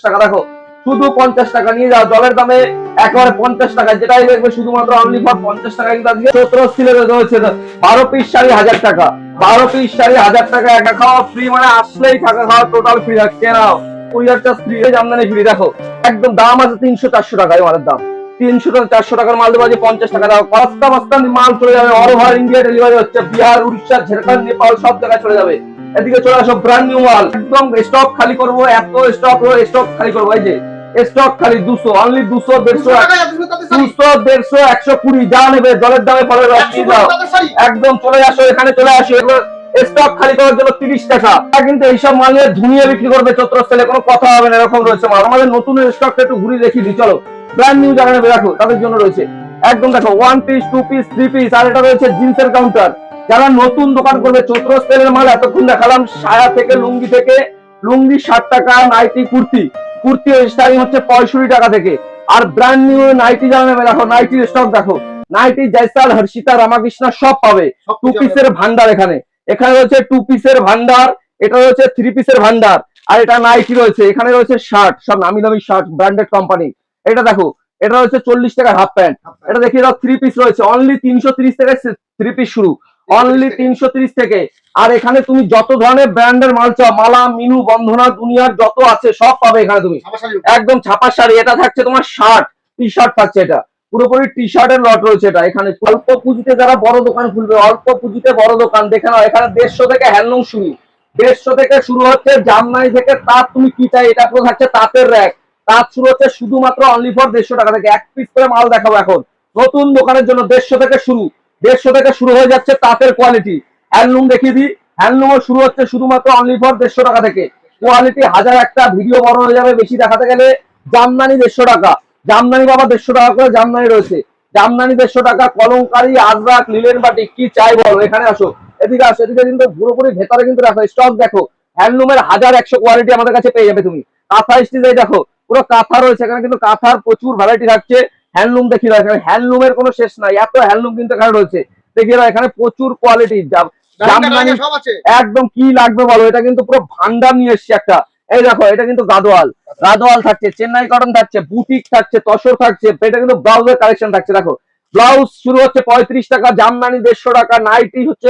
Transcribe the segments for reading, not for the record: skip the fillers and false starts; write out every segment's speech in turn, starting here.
টাকা দেখো, শুধু 50 টাকা নিয়ে যাও, জলের দামে একেবারে 50 টাকা, যেটাই দেখবে শুধুমাত্র অনলি ফর 50 টাকা। কিন্তু আজকে 17 সিলের রয়েছে 12 পিস শাড়ি 1000 টাকা, 12 পিস শাড়ি 1000 টাকা, একা খাওয়া ফ্রি, মানে আসলেই থাকা খাওয়া টোটাল ফ্রি থাকছে। নাও কুরিয়ার চার্জ ফ্রি, আমদানি ফ্রি। দেখো একদম দাম আছে 300-400 টাকা, এই মালের দাম 300-400 টাকার মাল দেবো 50 টাকা দাও, বস্তা বস্তা মাল চলে যাবে। অল ওভার ইন্ডিয়া ডেলিভারি হচ্ছে, বিহার, উড়িষ্যা, ঝাড়খণ্ড, নেপাল সব জায়গায় চলে যাবে। এদিকে চলে আসো ব্র্যান্ড নিউ মাল, একদম স্টক খালি করবো, এত স্টক খালি করবো। এই যে স্টক খালি 200, অনলি 200, 150, 120, যা নেবে জলের দামে ফলের রস নিয়ে যাও, একদম চলে আসো, এখানে চলে আসো। এগুলো স্টক খালি করার জন্য 30 টাকা। কিন্তু এইসব মাল নিয়ে ধুনিয়ে বিক্রি করবে চত্র সেলে, কোনো কথা হবে না, এরকম রয়েছে মাল। আমাদের নতুন স্টকটা একটু ঘুরিয়ে দেখিয়ে দিই, চলো। ব্র্যান্ড নিউ জায়গা নেবে, দেখো তাদের জন্য রয়েছে একদম, দেখো 1 পিস, 2 পিস, 3 পিস, আর এটা রয়েছে জিন্সের কাউন্টার। যারা নতুন দোকান করবে, চৈত্র সেলের মাল এতক্ষণ দেখালাম, সায়া থেকে লুঙ্গি, 60 টাকা, নাইটি, কুর্তি স্টার্টিং হচ্ছে 65 টাকা থেকে। আর ব্র্যান্ড নিউ নাইটি যারা নেবে, দেখো নাইটির স্টক দেখো, নাইটি জয়সাল, হর্ষিতা, রামাকৃষ্ণা সব পাবে। 2 পিসের ভান্ডার এখানে রয়েছে, 2 পিসের ভান্ডার, এটা রয়েছে 3 পিসের ভান্ডার, আর এটা নাইটি রয়েছে। এখানে রয়েছে শার্ট, সব নামি দামি শার্ট, ব্র্যান্ডেড কোম্পানি। এটা দেখো, এটা রয়েছে 40 টাকার হাফ প্যান্ট। এটা দেখিয়ে দাও, 3 পিস রয়েছে, অনলি 330 টাকায় 3 পিস শুরু, অনলি 330 থেকে। আর এখানে তুমি যত ধরনের ব্র্যান্ডের মাল চাও, মালা, মিনু, বন্ধনা, দুনিয়ার যত আছে সব পাবে এখানে তুমি, একদম ছাপা শাড়ি। এটা থাকছে তোমার শার্ট, টি শার্ট থাকছে, এটা পুরোপুরি টি শার্টের লট রয়েছে। এটা এখানে অল্প পুঁজিতে যারা বড় দোকান খুলবে, অল্প পুঁজিতে বড় দোকান দেখে নাও, এখানে 150 থেকে হ্যান্ডলুম শুরু, 150 থেকে শুরু হচ্ছে, জামদানি থেকে তাঁত, তুমি কি চাই, এটা পুরো থাকছে তাঁতের র‍্যাক, তাঁত শুরু হচ্ছে শুধুমাত্র অনলি ফর 150 টাকা থেকে। এক পিস করে মাল দেখাবো এখন নতুন দোকানের জন্য, 150 থেকে শুরু, 150 থেকে শুরু হয়ে যাচ্ছে তাঁতের কোয়ালিটি। হ্যান্ডলুম দেখিয়ে দিই, হ্যান্ডলুমও শুরু হচ্ছে শুধুমাত্র অনলি ফর 150 টাকা থেকে। কোয়ালিটি হাজার একটা, ভিডিও বড় হয়ে যাবে বেশি দেখাতে গেলে। জামদানি 150 টাকা, জামদানি বাবা 150 টাকা করে জামদানি রয়েছে, জামদানি 150 টাকা। কলমকারি, আজরাক, লিলেন বাটিক, কি চাই বলো, এখানে আসো, এদিকে আসো, এদিকে কিন্তু পুরোপুরি ভেতরে কিন্তু রাখো স্টক। দেখো হ্যান্ডলুমের 1100 কোয়ালিটি আমাদের কাছে পেয়ে যাবে তুমি। কাঁথা স্টিচ দেখো, পুরো কাঁথা রয়েছে এখানে, কিন্তু কাঁথার প্রচুর ভ্যারাইটি থাকছে। হ্যান্ডলুম দেখিয়ে দাও, এখানে হ্যান্ডলুমের কোনো শেষ নাই, এত হ্যান্ডলুম কিন্তু এখানে রয়েছে। দেখিয়ে দাও, এখানে প্রচুর কোয়ালিটি, জামদানি একদম কি লাগবে বলো, এটা কিন্তু পুরো ভান্ডার নিয়ে এসছে একটা। এই দেখো, এটা কিন্তু গাদোয়াল, গাদোয়াল থাকছে, চেন্নাই কটন থাকছে, বুটিক থাকছে, তসর থাকছে। এটা কিন্তু ব্লাউজের কালেকশন থাকছে। দেখো ব্লাউজ শুরু হচ্ছে 35 টাকা, জামদানি 150 টাকা, নাইটি হচ্ছে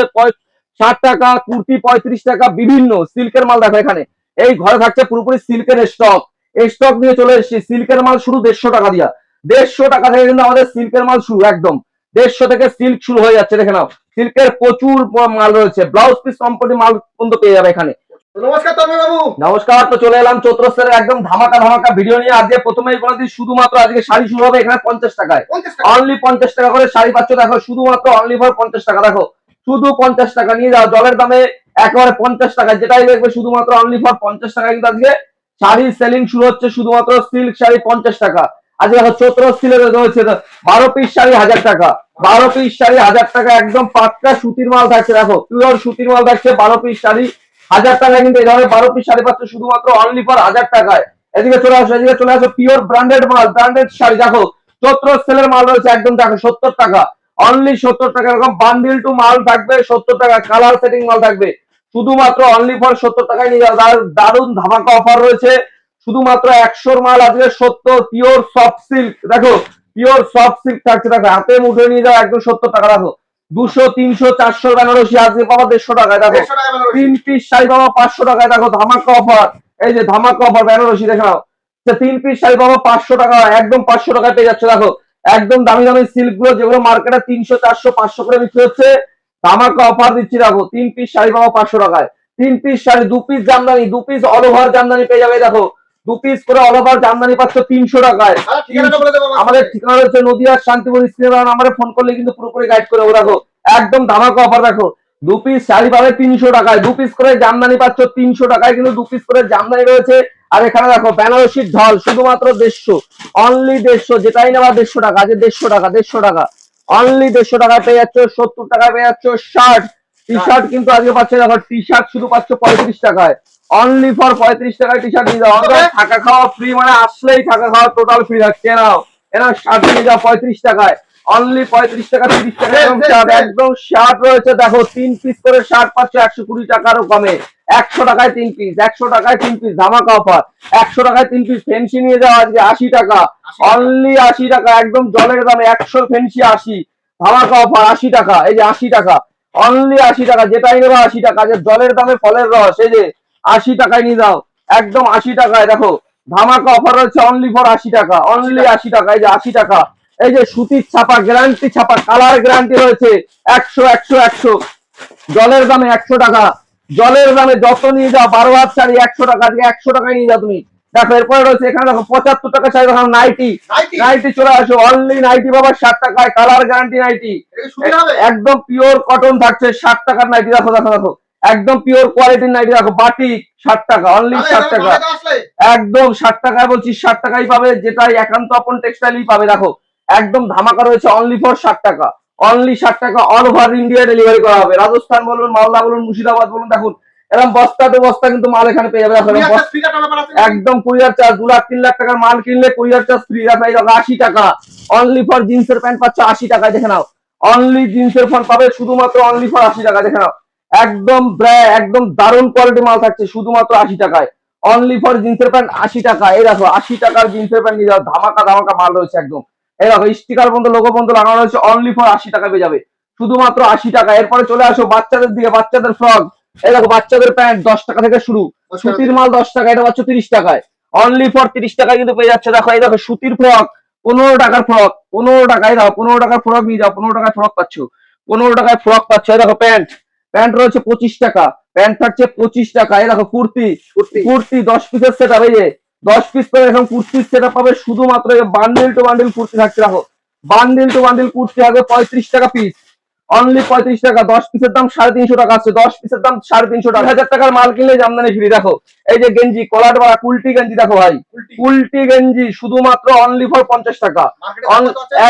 60 টাকা, কুর্তি 35 টাকা, বিভিন্ন সিল্কের মাল দেখো এখানে। এই ঘরে থাকছে পুরোপুরি সিল্কের স্টক, স্টক নিয়ে চলে এসেছি। সিল্কের মাল শুরু 150 টাকা দিয়া, 150 টাকা থেকে কিন্তু আমাদের সিল্কের মাল শুরু, একদম 150 থেকে সিল্ক শুরু হয়ে যাচ্ছে। দেখে নাও, সিল্কের প্রচুর মাল রয়েছে, ব্লাউজ পিস সম্পত্তি মাল কিন্তু পেয়ে যাবে এখানে। নমস্কার তন্ময় বাবু। নমস্কার, তো চলে এলাম চৈত্র সেলের একদম ধামাকা ধামাকা ভিডিও নিয়ে। আজকে প্রথমেই বলে দিই, শুধুমাত্র আজকে শাড়ি শুরু হবে এখানে 50 টাকায়, অনলি 50 টাকা করে শাড়ি পাচ্ছ। দেখো শুধুমাত্র অনলি ফর 50 টাকা, দেখো শুধু 50 টাকা নিয়ে যাও, জলের দামে একেবারে 50 টাকা, যেটাই দেখবে শুধুমাত্র অনলি ফর 50 টাকা। কিন্তু আজকে শাড়ি সেলিং শুরু হচ্ছে শুধুমাত্র সিল্ক শাড়ি 50 টাকা। আজকে দেখো চৈত্র সিলের রয়েছে 12 পিস শাড়ি 1000 টাকা, 12 পিস শাড়ি 1000 টাকা, একদম পাক্কা সুতির মাল থাকছে। দেখো পিওর সুতির মাল থাকছে, 12 পিস শাড়ি 1000 টাকায়। কিন্তু এই ধরনের 12 পিস শাড়ি পাচ্ছ শুধুমাত্র অনলি ফর 1000 টাকায়। এদিকে চলে আসো, এদিকে চলে আসো, পিওর ব্র্যান্ডেড মাল, ব্র্যান্ডেড শাড়ি। দেখো চৈত্র সেলের মাল রয়েছে একদম, দেখো 70 টাকা, অনলি 70 টাকা। এরকম বান্ডিল টু মাল থাকবে 70 টাকা, কালার সেটিং মাল থাকবে শুধুমাত্র অনলি ফর 70 টাকায় নিয়ে যাও। দারুণ ধামাকা অফার রয়েছে, শুধুমাত্র 100 মাল আজকে 70, পিওর সফট সিল্ক। দেখো পিওর সফট সিল্ক থাকছে, দেখো হাতে মুঠে নিয়ে যাও একদম 70 টাকা। দেখো 200, 300, 400 বেনারসি আজকে পাবা 150 টাকায়। দেখো 3 পিস শাড়ি পাবা 500 টাকায়। দেখো ধামাকা অফার, এই যে ধামাকা অফার বেনারসি দেখে নাও, 3 পিস শাড়ি পাবা 500 টাকা, একদম 500 টাকায় পেয়ে যাচ্ছে। দেখো একদম দামি দামি সিল্ক গুলো, যেগুলো মার্কেটে 300, 400, 500 করে বিক্রি হচ্ছে, ধামাকা অফার দিচ্ছি। দেখো 3 পিস শাড়ি পাবা 500 টাকায়, 3 piece sari, 2 piece Jamdani, 2 piece all over Jamdani পেয়ে যাবে। দেখো 2 পিস করে অল ওভার জামদানি পাচ্ছ 300 টাকায়। আমাদের ঠিকানা হচ্ছে নদিয়া শান্তিপুর, স্ক্রিনে নাম্বারে ফোন করলে কিন্তু পুরোপুরি গাইড করে দেবো। দেখো একদম ধামাকা অফার। দেখো 2 পিস শাড়ি পাবে 300 টাকায়, 2 পিস করে জামদানি পাচ্ছ 300 টাকায়, কিন্তু 2 পিস করে জামদানি রয়েছে। আর এখানে দেখো বেনারসির ঢল শুধুমাত্র 150, অনলি 150, যেটাই নেওয়া 150 টাকা, আজকে 150 টাকা, 150 টাকা, অনলি 150 টাকায় পেয়ে যাচ্ছ। 70 টাকায় পেয়ে যাচ্ছ শার্ট, টি শার্ট কিন্তু আজকে পাচ্ছে। দেখো টি শার্ট শুধু পাচ্ছ 35 টাকায়, অনলি ফর 35 টাকায় টি শার্ট নিয়ে যাও। থাকা খাওয়া ফ্রি, মানে আসলেই থাকা খাওয়া টোটাল ফ্রি থাকছে। নাও এরা শার্ট নিয়ে যাও 35 টাকায়, অনলি 35 টাকা 30 টাকা একদম শার্ট রয়েছে দেখো 3 পিস করে শার্ট পাচ্ছ 120 টাকারও কমে। 100 টাকায় 3 পিস, 100 টাকায় 3 পিস ধামাকা অফার। 100 টাকায় 3 পিস ফেন্সি নিয়ে যাও আজকে 80 টাকা, অনলি 80 টাকা একদম জলের দামে। 100 ফেন্সি 80 ধামাকা অফার 80 টাকা। এই যে 80 টাকা, অনলি 80 টাকা, যেটাই নেবা 80 টাকা। যে জলের দামে ফলের রস, এই যে 80 টাকায় নিয়ে যাও একদম 80 টাকায়। দেখো ধামাকা অফার রয়েছে অনলি ফর 80 টাকা, অনলি 80 টাকা। এই যে 80 টাকা। এই যে সুতির ছাপা, গ্যারান্টি ছাপা, কালার গ্যারান্টি রয়েছে 100 100 100 জলের দামে 100 টাকা। জলের দামে যত নিয়ে যাও 12 হাত শাড়ি 100 টাকা, আজকে 100 টাকায় নিয়ে যাও তুমি। দেখো এরপরে রয়েছে এখানে দেখো 75 টাকা শাড়ি, দেখো নাইটি, নাইটি চলে আসো অনলি নাইটি বাবা 60 টাকায়, কালার গ্যারান্টি নাইটি, একদম পিওর কটন থাকছে 60 টাকার নাইটি। দেখো দেখো দেখো একদম পিওর কোয়ালিটির নাইটি, দেখো বাটিক 60 টাকা, অনলি 60 টাকা, একদম 60 টাকায় বলছি, 60 টাকাই পাবে, যেটাই একান্ত আপন টেক্সটাইলই পাবে। দেখো একদম ধামাকা রয়েছে অনলি ফর 60 টাকা, অনলি 60 টাকা। অল ওভার ইন্ডিয়া ডেলিভারি করা হবে, রাজস্থান বলুন, মালদা বলুন, মুর্শিদাবাদ বলুন। দেখুন এরকম বস্তাতে বস্তা কিন্তু মাল এখানে পেয়ে যাবে। দেখো একদম কুরিয়ার চার্জ 2 লাখ 3 লাখ টাকার মাল কিনলে কুরিয়ার চার্জ ফ্রি। দেখো 80 টাকা অনলি ফর জিন্সের প্যান্ট পাচ্ছ 80 টাকায়, দেখে নাও অনলি জিন্সের প্যান্ট পাবে শুধুমাত্র অনলি ফর 80 টাকা, দেখে নাও একদম একদম দারুণ কোয়ালিটি মাল থাকছে শুধুমাত্র 80 টাকায়, অনলি ফর জিন্সের প্যান্ট 80 টাকা। এই দেখো 80 টাকার জিন্সের প্যান্ট নিয়ে যাও, ধামাকা ধামাকা মাল রয়েছে একদম। এই দেখো স্টিকার বন্ধু, লোগো বন্ধু লাগানো রয়েছে, অনলি ফর 80 টাকা পেয়ে যাবে শুধুমাত্র 80 টাকা। এরপরে চলে আসো বাচ্চাদের দিকে, বাচ্চাদের ফ্রক। এই দেখো বাচ্চাদের প্যান্ট 10 টাকা থেকে শুরু, সুতির মাল 10 টাকা, এটা পাচ্ছ 30 টাকায়, অনলি ফর 30 টাকায় কিন্তু পেয়ে যাচ্ছে। দেখো এই দেখো সুতির ফ্রক 15 টাকার ফ্রক, 15 টাকায় দাও, 15 টাকার ফ্রক নিয়ে যাও, 15 টাকায় ফ্রক পাচ্ছ, 15 টাকায় ফ্রক পাচ্ছ। এই দেখো প্যান্ট, প্যান্ট রয়েছে 25 টাকা, প্যান্ট থাকছে 25 টাকা। এই দেখো কুর্তি, কুর্তি 10 পিসের সেট হবে, এই যে 10 পিস করে এখন কুর্তির সেট পাবে শুধুমাত্র বান্ডিল টু বান্ডিল কুর্তি থাকছে। দেখো বান্ডিল টু বান্ডিল কুর্তি হবে 35 টাকা পিস, অনলি 35 টাকা। 10 পিসের দাম 350 টাকা আছে, 10 পিসের দাম 350 টাকা। 1000 টাকার মাল কিনলে জামদানি ফ্রি। দেখো এই যে গেঞ্জি কলার বাড়া কুলটি গেঞ্জি, দেখো ভাই কুলটি গেঞ্জি শুধুমাত্র অনলি ফর 50 টাকা,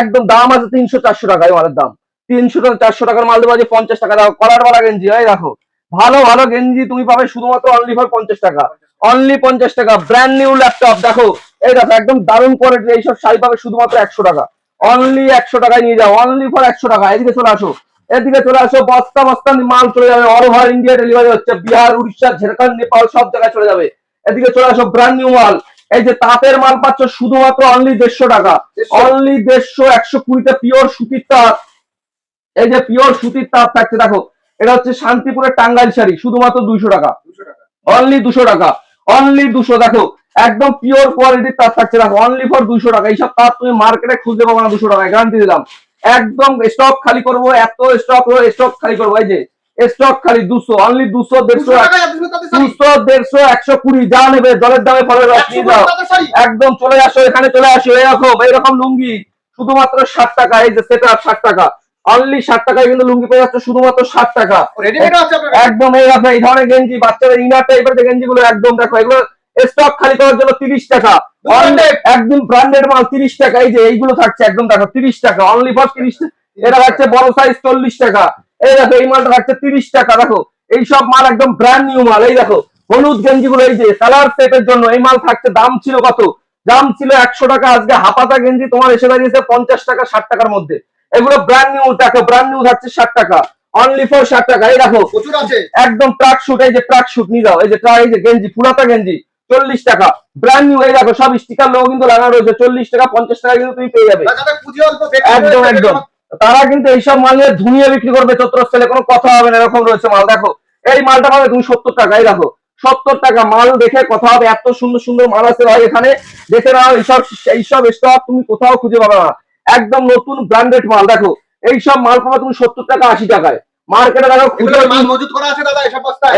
একদম দাম আছে 300 400 টাকা। এই মালের দাম 300 400 টাকার মাল দেবো 50 টাকা। দেখো কলার বাড়া গেঞ্জি, এই দেখো ভালো ভালো গেঞ্জি তুমি পাবে শুধুমাত্র অনলি ফর 50 টাকা, অনলি 50 টাকা। ব্র্যান্ড নিউ ল্যাপটপ, দেখো এই দেখো একদম দারুণ কোয়ালিটি, এইসব শাড়ি পাবে শুধুমাত্র 100 টাকা, অনলি 100 টাকায় নিয়ে যাও, অনলি ফর 100 টাকা। এদিকে চলে আসো, এদিকে চলে আসো, বস্তা বস্তা মাল চলে যাবে, অল ওভার ইন্ডিয়া ডেলিভারি হচ্ছে, বিহার, উড়িষ্যা, ঝাড়খণ্ড, নেপাল সব জায়গায় চলে যাবে। এদিকে চলে আসো ব্র্যান্ড নিউ মাল, এই যে তাঁতের মাল পাচ্ছ শুধুমাত্র অনলি 150 টাকা, অনলি 150, 120তে পিওর সুতির তাঁত। এই যে পিওর সুতির তাঁত থাকছে, দেখো এটা হচ্ছে শান্তিপুরের টাঙ্গাইল শাড়ি শুধুমাত্র 200 টাকা, অনলি 200 টাকা, অনলি 200। দেখো একদম পিওর কোয়ালিটির তাঁত থাকছে, দেখো অনলি ফর 200 টাকা। এইসব তাঁত তুমি মার্কেটে খুঁজতে পাবো না 200 টাকায়, গ্যারান্টি দিলাম। একদম স্টক খালি করবো, এত স্টক স্টক খালি করবো। এই যে স্টক খালি 200, অনলি 200 150 200 150 120 যা নেবে জলের দামে ফলের রস নিয়ে যাও, একদম চলে আসো এখানে, চলে আসো। এরকম লুঙ্গি শুধুমাত্র 60 টাকা, এই যে সেট আপ 60 টাকা, অনলি 60 টাকায় কিন্তু লুঙ্গি পেয়ে যাচ্ছে শুধুমাত্র 60 টাকা। একদম এই দেখো এই ধরনের গেঞ্জি, বাচ্চাদের ইনার টাইপের যে গেঞ্জি গুলো, একদম দেখো এগুলো স্টক খালি করার জন্য 30 টাকা, একদম ব্র্যান্ডেড মাল 30 টাকা। এই যে এইগুলো থাকছে একদম দেখো 30 টাকা, অনলি ফর 30 টাকা। এটা থাকছে বড় সাইজ 40 টাকা। এই দেখো এই মালটা থাকছে 30 টাকা। দেখো এইসব মাল একদম ব্র্যান্ড নিউ মাল। এই দেখো হলুদ গেঞ্জি গুলো, এই যে কালার সেটের জন্য এই মাল থাকছে, দাম ছিল কত, দাম ছিল 100 টাকা, আজকে হাফাতা গেঞ্জি তোমার এসে দাঁড়িয়েছে 50 টাকা 60 টাকার মধ্যে। এগুলো ব্র্যান্ড নিউ, দেখো ব্র্যান্ড নিউ থাকছে 60 টাকা, অনলি ফর 60 টাকা। এই দেখো প্রচুর আছে একদম ট্রাক শুট, এই যে ট্রাক শুট নিয়ে যাও, এই যে এই যে গেঞ্জি ফুলাতা গেঞ্জি 40 টাকা, ব্র্যান্ড নিউ। এই দেখো সব স্টিকার লোগো কিন্তু লাগানো রয়েছে, 40 টাকা 50 টাকা কিন্তু তুমি পেয়ে যাবে, একদম একদম। তারা কিন্তু এইসব মাল নিয়ে ধুনিয়ে বিক্রি করবে চত্র সেলে, কোনো কথা হবে না, এরকম রয়েছে মাল। দেখো এই মালটা পাবে তুমি 70 টাকা, এই দেখো 70 টাকা মাল, দেখে কথা হবে, এত সুন্দর সুন্দর মাল আছে ভাই এখানে, দেখে নাও। এইসব স্টক তুমি কোথাও খুঁজে পাবে না, একদম নতুন ব্র্যান্ডেড মাল। দেখো এইসব মাল পাবে তুমি 70 টাকা 80 টাকায় মার্কেটে। দেখো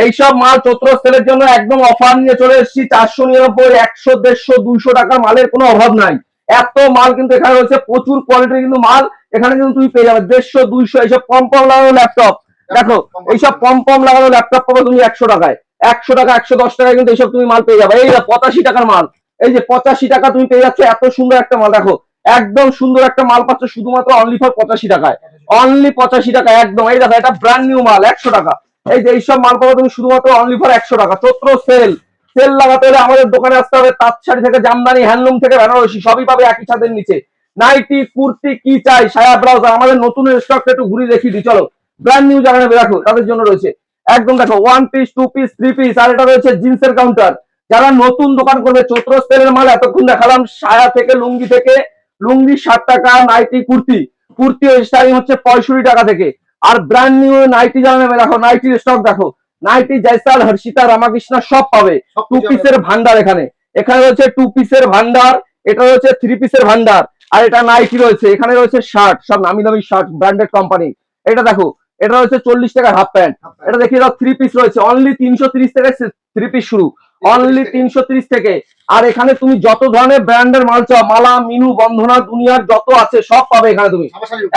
এইসব মাল চত্র সেলের জন্য একদম অফার নিয়ে চলে এসেছি, 499 100 150 200 টাকার মালের কোনো অভাব নাই, এত মাল কিন্তু এখানে রয়েছে, প্রচুর কোয়ালিটির কিন্তু মাল এখানে কিন্তু তুমি পেয়ে যাবে। 150 200 এইসব পম পম লাগানো ল্যাপটপ, দেখো এইসব পম পম লাগানো ল্যাপটপ পাবে তুমি 100 টাকায়, 100 টাকা 110 টাকায় কিন্তু এইসব তুমি মাল পেয়ে যাবে। এই 85 টাকার মাল, এই যে 85 টাকা তুমি পেয়ে যাচ্ছ, এত সুন্দর একটা মাল। দেখো একদম সুন্দর একটা মাল পাচ্ছ শুধুমাত্র অনলি ফর 85 টাকায়, অনলি 85 টাকা একদম। এই দেখো এটা ব্র্যান্ড নিউ মাল 100 টাকা। এই যে এইসব মাল পাবে তুমি শুধুমাত্র অনলি ফর 100 টাকা। চৈত্র সেল, সেল লাগাতে হলে আমাদের দোকানে আসতে হবে। তাঁত শাড়ি থেকে জামদানি, হ্যান্ডলুম থেকে বেনারসি সবই পাবে একই ছাদের নিচে। নাইটি কুর্তি কি চাই, সায়া ব্লাউজ, আমাদের নতুন স্টকটা একটু ঘুরে দেখিয়ে দিই চলো। ব্র্যান্ড নিউ যারা নেবে দেখো তাদের জন্য রয়েছে একদম, দেখো 1 পিস 2 পিস 3 পিস, আর এটা রয়েছে জিন্সের কাউন্টার। যারা নতুন দোকান করবে, চৈত্র সেলের মাল এতক্ষণ দেখালাম, সায়া থেকে লুঙ্গি, থেকে লুঙ্গি 60 টাকা, নাইটি কুর্তি, কুর্তি স্টাইলিং হচ্ছে 65 টাকা থেকে। আর ব্র্যান্ড নিউ নাইটি যারা নেবে দেখো, নাইটির স্টক দেখো, নাইটি জয়সাল, হর্ষিতা, রামাকৃষ্ণা সব পাবে। টু পিসের ভান্ডার এখানে, এখানে রয়েছে 2 পিসের ভান্ডার, এটা রয়েছে 3 পিসের ভান্ডার, আর এটা নাইটি রয়েছে, এখানে রয়েছে শার্ট, সব নামি দামি শার্ট ব্র্যান্ডেড কোম্পানি। এটা দেখো, এটা রয়েছে 40 টাকার হাফ প্যান্ট। এটা দেখিয়ে দাও 3 পিস রয়েছে অনলি 330 থেকে 3 পিস শুরু, অনলি 330 থেকে। আর এখানে তুমি যত ধরনের ব্র্যান্ডের মাল চাও, মালা, মিনু, বন্ধনা, দুনিয়ার যত আছে সব পাবে এখানে তুমি,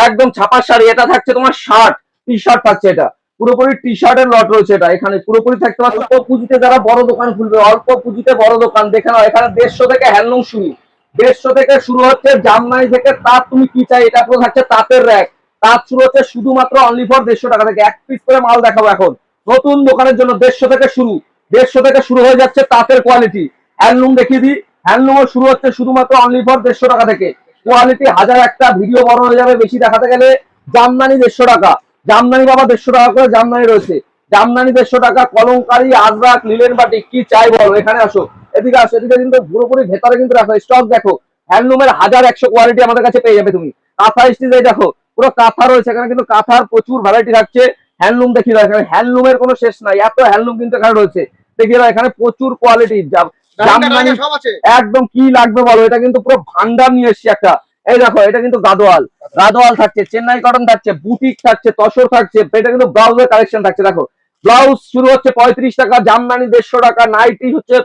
একদম ছাপা শাড়ি। এটা থাকছে তোমার শার্ট, টি শার্ট থাকছে, এটা পুরোপুরি টি শার্টের লট রয়েছে, এটা এখানে পুরোপুরি থাকতে পারে। অল্প পুঁজিতে যারা বড় দোকান খুলবে, অল্প পুঁজিতে বড় দোকান দেখে নাও, এখানে 150 থেকে হ্যান্ডলুম শুরু, 150 থেকে শুরু হচ্ছে, জামদানি থেকে তাঁত, তুমি কি চাই, এটা পুরো থাকছে তাঁতের র‍্যাক, তাঁত শুরু হচ্ছে শুধুমাত্র অনলি ফর 150 টাকা থেকে। এক পিস করে মাল দেখাবো এখন নতুন দোকানের জন্য, 150 থেকে শুরু, 150 থেকে শুরু হয়ে যাচ্ছে তাঁতের কোয়ালিটি। হ্যান্ডলুম দেখিয়ে দিই, হ্যান্ডলুমও শুরু হচ্ছে শুধুমাত্র অনলি ফর 150 টাকা থেকে। কোয়ালিটি হাজার একটা, ভিডিও বড় হয়ে যাবে বেশি দেখাতে গেলে। জামদানি 150 টাকা, জামদানি বাবা 150 টাকা করে জামদানি রয়েছে, জামদানি 150 টাকা। কলমকারি, আজরাক, লিলেন বাটিক কি চাই বলো, এখানে আসো, এদিকে আসো, এদিকে কিন্তু পুরোপুরি ভেতরে কিন্তু রাখো স্টক দেখো, হ্যান্ডলুমের 1000-100 কোয়ালিটি আমাদের কাছে পেয়ে যাবে তুমি। কাঁথা স্টিচ দেখো, পুরো কাঁথা রয়েছে এখানে, কিন্তু কাঁথার প্রচুর ভ্যারাইটি থাকছে। হ্যান্ডলুম দেখিয়ে দাও, এখানে হ্যান্ডলুমের কোনো শেষ নাই, এত হ্যান্ডলুম কিন্তু এখানে রয়েছে। দেখিয়ে দাও এখানে প্রচুর কোয়ালিটি, জামদানি একদম কি লাগবে বলো, এটা কিন্তু পুরো ভান্ডার নিয়ে এসেছি একটা। এই দেখো, এটা কিন্তু গাদোয়াল, গাদোয়াল থাকছে, চেন্নাই কটন থাকছে, বুটিক থাকছে, তসর থাকছে, এটা কিন্তু ব্লাউজের কালেকশন থাকছে। দেখো ব্লাউজ শুরু হচ্ছে 35 টাকা, জামদানি 150 টাকা, নাইটি হচ্ছে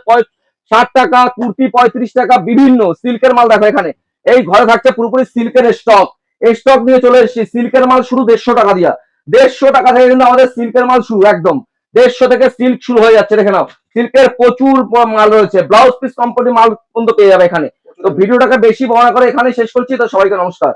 60 টাকা, কুর্তি 35 টাকা, বিভিন্ন সিল্কের মাল দেখো এখানে। এই ঘরে থাকছে পুরোপুরি সিল্কের স্টক, স্টক নিয়ে চলে এসেছি। সিল্কের মাল শুরু 150 টাকা দিয়া, 150 টাকা থেকে কিন্তু আমাদের সিল্কের মাল শুরু, একদম 150 থেকে সিল্ক শুরু হয়ে যাচ্ছে। দেখে নাও সিল্কের প্রচুর মাল রয়েছে, ব্লাউজ পিস কোম্পানি মাল পর্যন্ত পেয়ে যাবে এখানে। তো ভিডিওটাকে বেশি বড় করে এখানে শেষ করছি, তো সবাইকে নমস্কার।